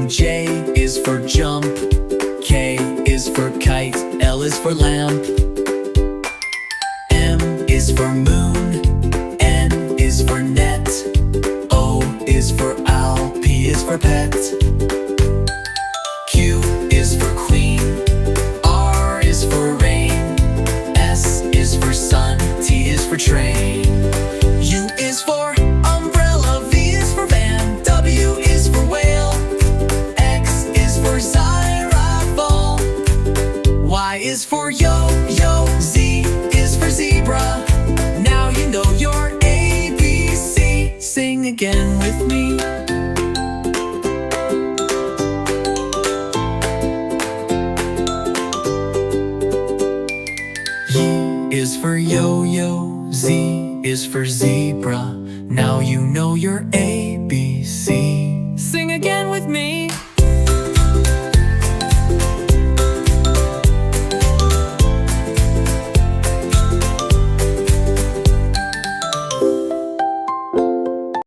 J is for jump, K is for kite, L is for lamp, M is for moon, N is for net, O is for owl, P is for pet, Q is for queen, R is for rain, S is for sun, T is for train, U is for umbrella, V is for van, W is for whale, X is for xylophone, Y is for yo-yo, Z is for zebra. Now you know your ABC. Sing again with me. Y is for yo-yo, Z is for zebra. Now you know your ABC. Sing again with me.